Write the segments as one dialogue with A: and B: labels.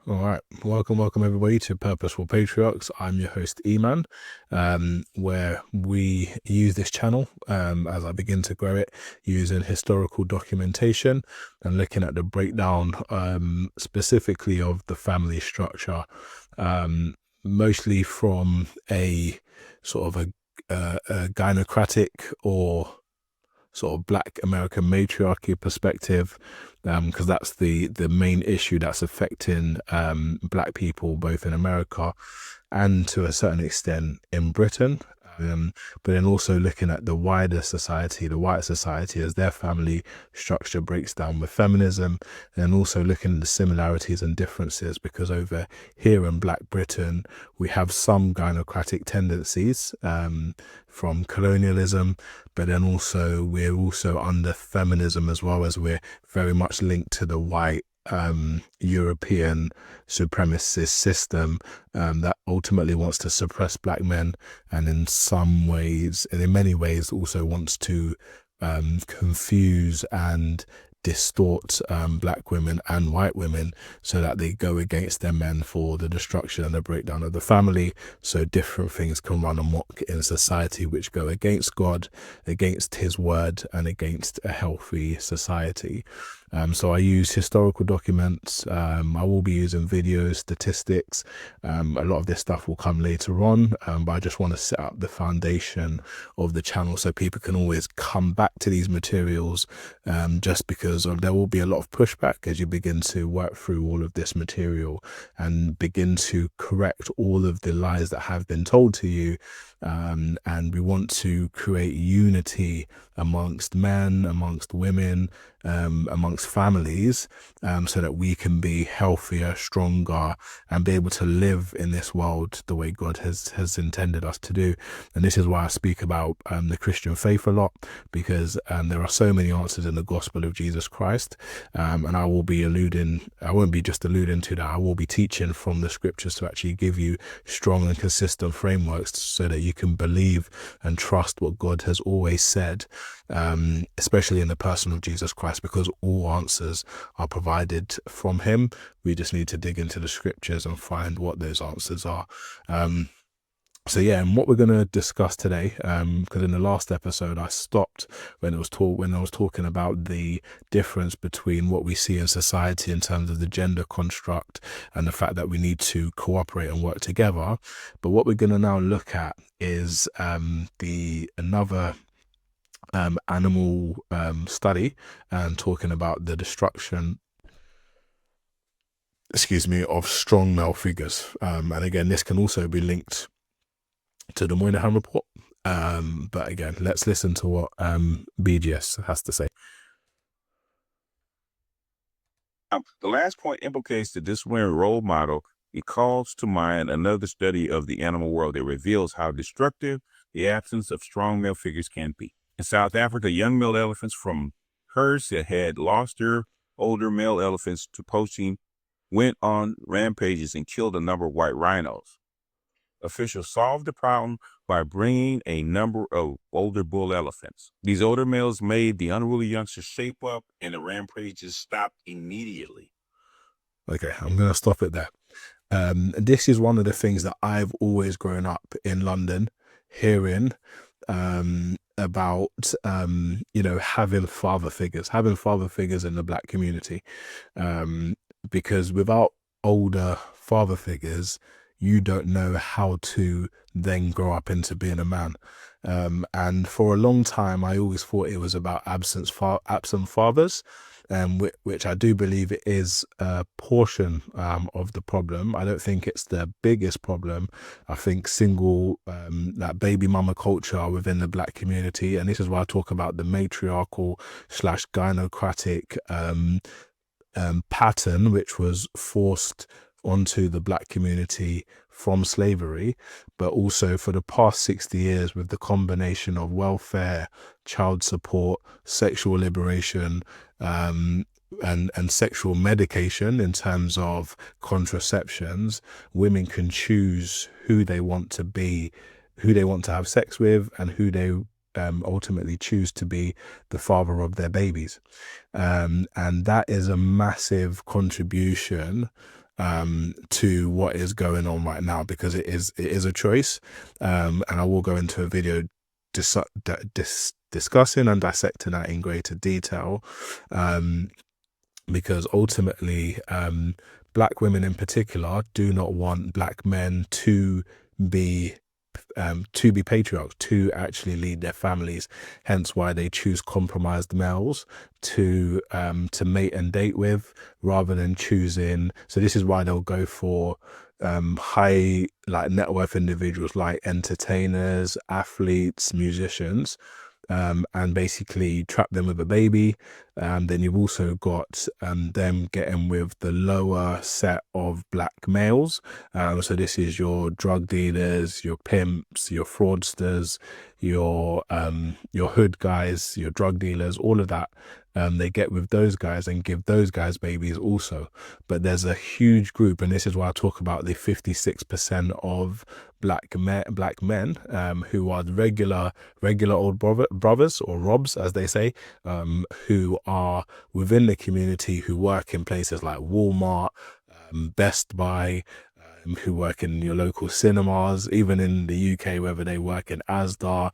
A: All right, welcome everybody to Purposeful Patriarchs. I'm your host Eman, where we use this channel as I begin to grow it, using historical documentation and looking at the breakdown specifically of the family structure, mostly from a sort of a gynocratic or sort of Black American matriarchy perspective, because that's the main issue that's affecting Black people both in America and to a certain extent in Britain. But then also looking at the wider society, the white society, as their family structure breaks down with feminism, and also looking at the similarities and differences, because over here in Black Britain, we have some gynocratic tendencies from colonialism, but then also we're also under feminism as well, as we're very much linked to the white European supremacist system that ultimately wants to suppress Black men, and in some ways, and in many ways, also wants to confuse and distort Black women and white women so that they go against their men for the destruction and the breakdown of the family, so different things can run amok in society which go against God, against his word, and against a healthy society. So I use historical documents. I will be using videos, statistics. A lot of this stuff will come later on, but I just want to set up the foundation of the channel so people can always come back to these materials, just because there will be a lot of pushback as you begin to work through all of this material and begin to correct all of the lies that have been told to you. And we want to create unity amongst men, amongst women, amongst families, so that we can be healthier, stronger, and be able to live in this world the way God has intended us to do. And this is why I speak about the Christian faith a lot, because there are so many answers in the gospel of Jesus Christ, and I won't be just alluding to that, I will be teaching from the scriptures to actually give you strong and consistent frameworks so that you can believe and trust what God has always said, especially in the person of Jesus Christ, because all answers are provided from him. We just need to dig into the scriptures and find what those answers are. So yeah, and what we're going to discuss today, because in the last episode I stopped when I was talking about the difference between what we see in society in terms of the gender construct and the fact that we need to cooperate and work together. But what we're going to now look at is another animal study, and talking about the destruction, of strong male figures. And again, this can also be linked to the Moynihan report. But again, let's listen to what BGS has to say.
B: The last point implicates the disciplinary role model. It calls to mind another study of the animal world that reveals how destructive the absence of strong male figures can be. In South Africa, young male elephants from herds that had lost their older male elephants to poaching went on rampages and killed a number of white rhinos. Officials solved the problem by bringing a number of older bull elephants. These older males made the unruly youngsters shape up, and the rampages stopped immediately.
A: Okay, I'm going to stop it there. This is one of the things that I've always grown up in London hearing about, having father figures in the Black community, because without older father figures, you don't know how to then grow up into being a man. And for a long time, I always thought it was about absent fathers, which I do believe it is a portion of the problem. I don't think it's the biggest problem. I think that baby mama culture within the Black community, and this is why I talk about the matriarchal / gynocratic pattern, which was forced onto the Black community from slavery, but also for the past 60 years with the combination of welfare, child support, sexual liberation, and sexual medication in terms of contraceptions. Women can choose who they want to be, who they want to have sex with, and who they ultimately choose to be the father of their babies. And that is a massive contribution to what is going on right now, because it is a choice, and I will go into a video discussing and dissecting that in greater detail, because ultimately black women in particular do not want black men to be patriarchs, to actually lead their families, hence why they choose compromised males to mate and date with, rather than choosing. So this is why they'll go for high, like, net worth individuals, like entertainers, athletes, musicians, and basically trap them with a baby. Then you've also got them getting with the lower set of black males. So this is your drug dealers, your pimps, your fraudsters, your hood guys, your drug dealers, all of that. They get with those guys and give those guys babies also. But there's a huge group, and this is why I talk about the 56% of black men who are the regular old brothers, or robs as they say, who are within the community, who work in places like Walmart, Best Buy, who work in your local cinemas, even in the UK, whether they work in Asda,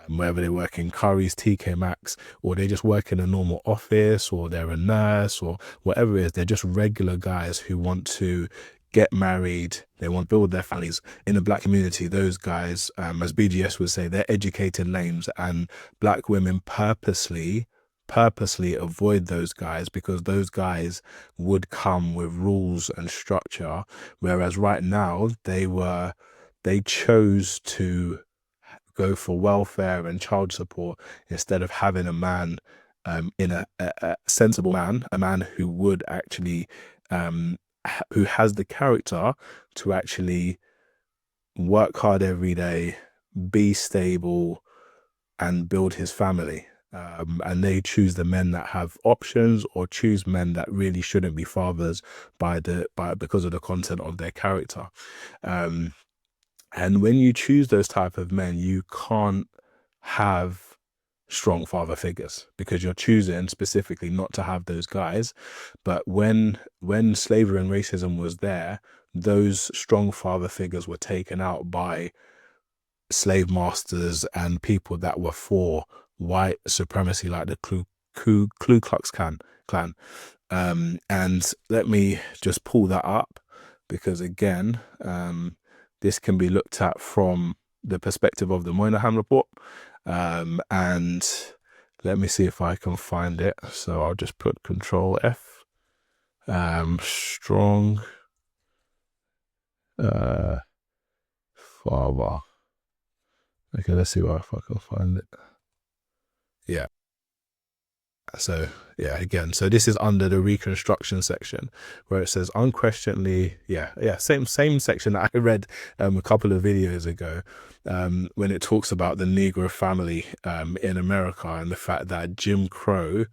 A: whether they work in Curry's, TK Maxx, or they just work in a normal office, or they're a nurse, or whatever it is. They're just regular guys who want to get married, they want to build their families. In the black community, those guys, as BGS would say, they're educated lames, and black women purposely avoid those guys, because those guys would come with rules and structure, whereas right now they chose to go for welfare and child support instead of having a man, in a sensible man, a man who would actually who has the character to actually work hard every day, be stable, and build his family. And they choose the men that have options, or choose men that really shouldn't be fathers because of the content of their character. And when you choose those type of men, you can't have strong father figures, because you're choosing specifically not to have those guys. But when slavery and racism was there, those strong father figures were taken out by slave masters and people that were for white supremacy, like the Ku Klux Klan. And let me just pull that up, because again, this can be looked at from the perspective of the Moynihan Report. And let me see if I can find it. So I'll just put Control F. Strong father. Okay, let's see if I can find it. Yeah. So yeah, again, so this is under the Reconstruction section, where it says unquestionably, same section that I read a couple of videos ago, when it talks about the Negro family in America, and the fact that Jim Crow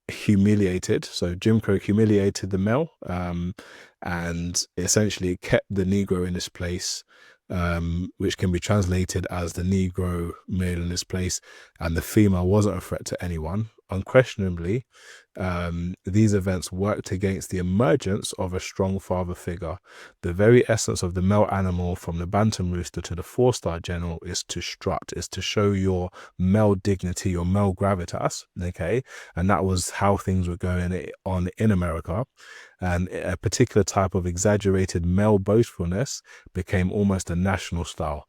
A: humiliated the male, and essentially kept the Negro in this place, which can be translated as the Negro male in this place, and the female wasn't a threat to anyone. Unquestionably, these events worked against the emergence of a strong father figure. The very essence of the male animal, from the bantam rooster to the 4-star general, is to strut, is to show your male dignity, your male gravitas. Okay, and that was how things were going on in America. And a particular type of exaggerated male boastfulness became almost a national style.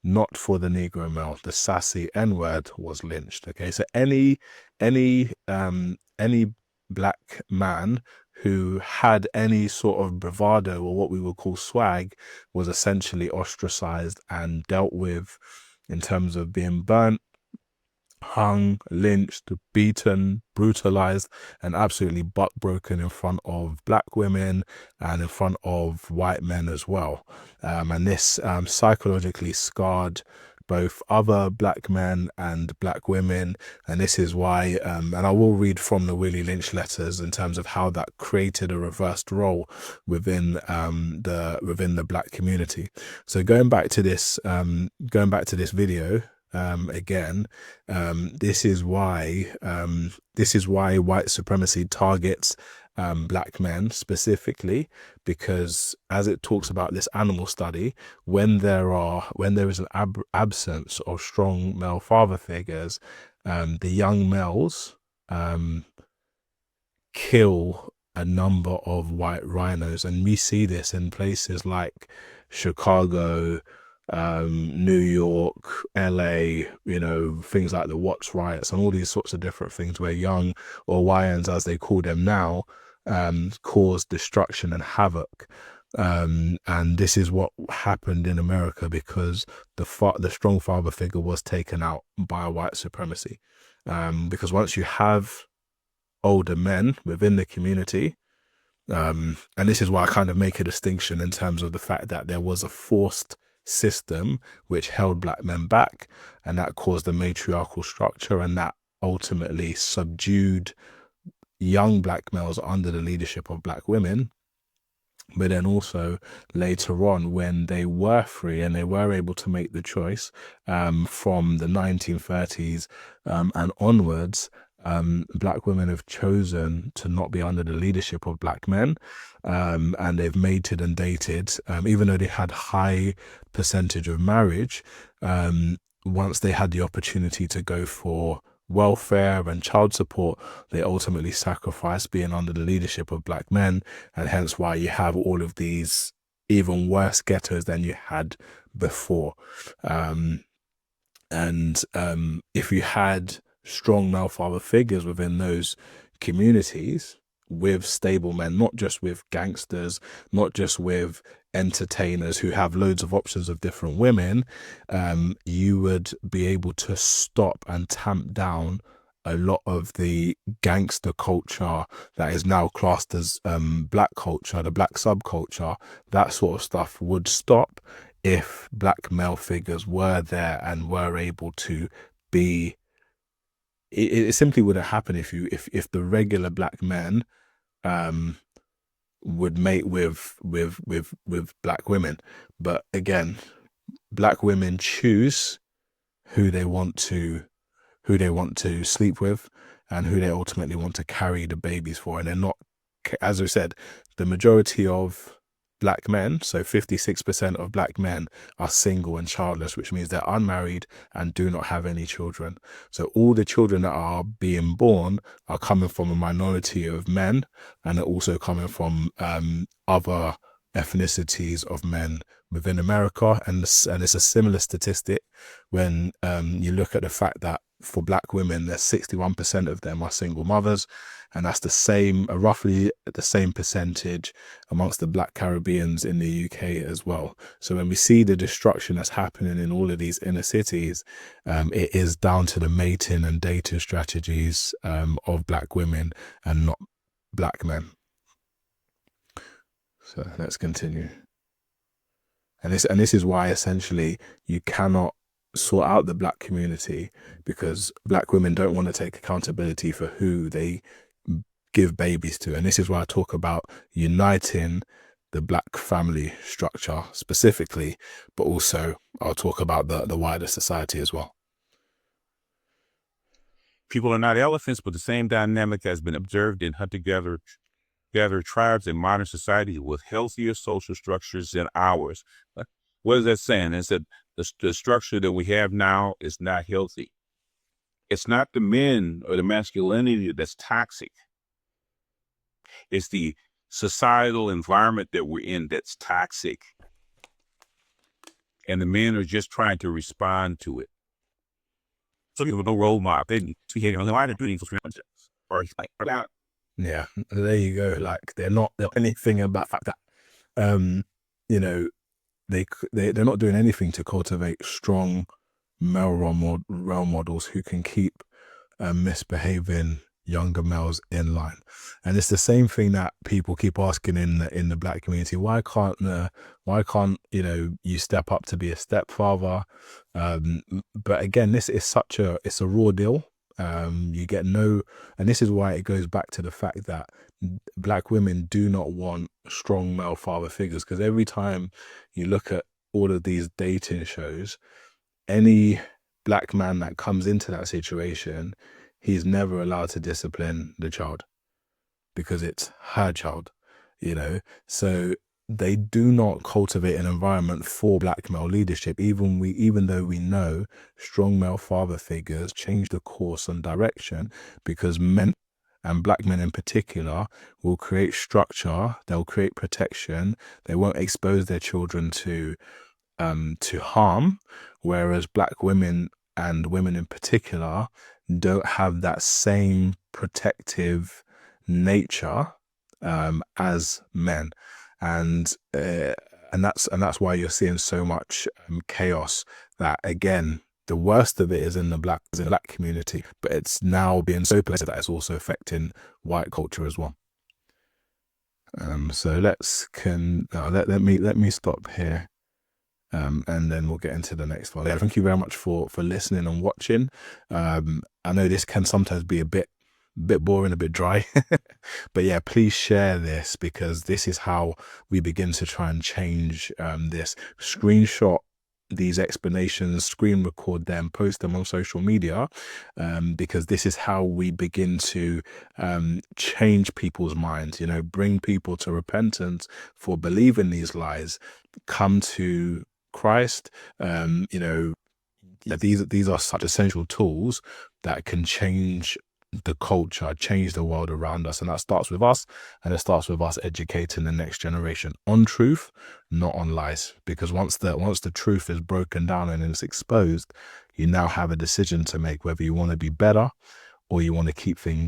A: Not for the Negro male. The sassy N-word was lynched. Okay, so any black man who had any sort of bravado, or what we would call swag, was essentially ostracized and dealt with in terms of being burnt, hung, lynched, beaten, brutalized, and absolutely butt broken in front of black women and in front of white men as well. And this psychologically scarred both other black men and black women. And this is why, and I will read from the Willie Lynch letters in terms of how that created a reversed role within the black community. So going back to this video, again, this is why white supremacy targets black men specifically, because as it talks about this animal study, when there is an absence of strong male father figures, the young males kill a number of white rhinos, and we see this in places like Chicago, New York, LA, things like the Watts riots and all these sorts of different things where young, or YNs as they call them now, cause destruction and havoc. And this is what happened in America because the strong father figure was taken out by white supremacy. Because once you have older men within the community, and this is why I kind of make a distinction in terms of the fact that there was a forced system which held black men back, and that caused a matriarchal structure, and that ultimately subdued young black males under the leadership of black women. But then also later on, when they were free and they were able to make the choice, from the 1930s and onwards, black women have chosen to not be under the leadership of black men, and they've mated and dated, even though they had high percentage of marriage. Once they had the opportunity to go for welfare and child support, they ultimately sacrificed being under the leadership of black men, and hence why you have all of these even worse ghettos than you had before. If you had strong male father figures within those communities with stable men, not just with gangsters, not just with entertainers who have loads of options of different women, you would be able to stop and tamp down a lot of the gangster culture that is now classed as black culture, the black subculture. That sort of stuff would stop if black male figures were there and were able to be. It simply wouldn't happen if the regular black men would mate with black women. But again, black women choose who they want to sleep with and who they ultimately want to carry the babies for. And they're not, as I said, the majority of black men, so 56% of black men, are single and childless, which means they're unmarried and do not have any children. So all the children that are being born are coming from a minority of men, and are also coming from other ethnicities of men within America. And it's a similar statistic when you look at the fact that for black women, there's 61% of them are single mothers, and that's the same, roughly the same percentage amongst the black Caribbeans in the UK as well. So when we see the destruction that's happening in all of these inner cities, it is down to the mating and dating strategies of black women and not black men. So let's continue. And this is why essentially you cannot sort out the black community, because black women don't want to take accountability for who they give babies to. And this is why I talk about uniting the black family structure specifically, but also I'll talk about the wider society as well.
B: People are not elephants, but the same dynamic has been observed in hunter-gatherer tribes in modern society with healthier social structures than ours. What is that saying? It's that the structure that we have now is not healthy. It's not the men or the masculinity that's toxic. It's the societal environment that we're in that's toxic. And the men are just trying to respond to it. So people have no role model.
A: Yeah, there you go. Like they're not anything about the fact that, they're not doing anything to cultivate strong male role models who can keep misbehaving younger males in line. And it's the same thing that people keep asking in the black community: why can't you step up to be a stepfather? But again, this is it's a raw deal. You get no, and this is why it goes back to the fact that black women do not want strong male father figures, because every time you look at all of these dating shows, any black man that comes into that situation, he's never allowed to discipline the child. because it's her child, you know. So they do not cultivate an environment for black male leadership, even though we know strong male father figures change the course and direction, because men, and black men in particular, will create structure, they'll create protection, they won't expose their children to harm, whereas black women and women in particular don't have that same protective nature as men, and that's why you're seeing so much chaos. That, again, the worst of it is in the black community, but it's now being so pervasive that it's also affecting white culture as well. So let me stop here. And then we'll get into the next one. Yeah, thank you very much for listening and watching. I know this can sometimes be a bit boring, a bit dry, but yeah, please share this, because this is how we begin to try and change this. Screenshot these explanations, screen record them, post them on social media, because this is how we begin to change people's minds, you know, bring people to repentance for believing these lies, come to Christ. You know, these are such essential tools that can change the culture, change the world around us, and that starts with us, and it starts with us educating the next generation on truth, not on lies. Because once the truth is broken down and it's exposed, you now have a decision to make, whether you want to be better or you want to keep things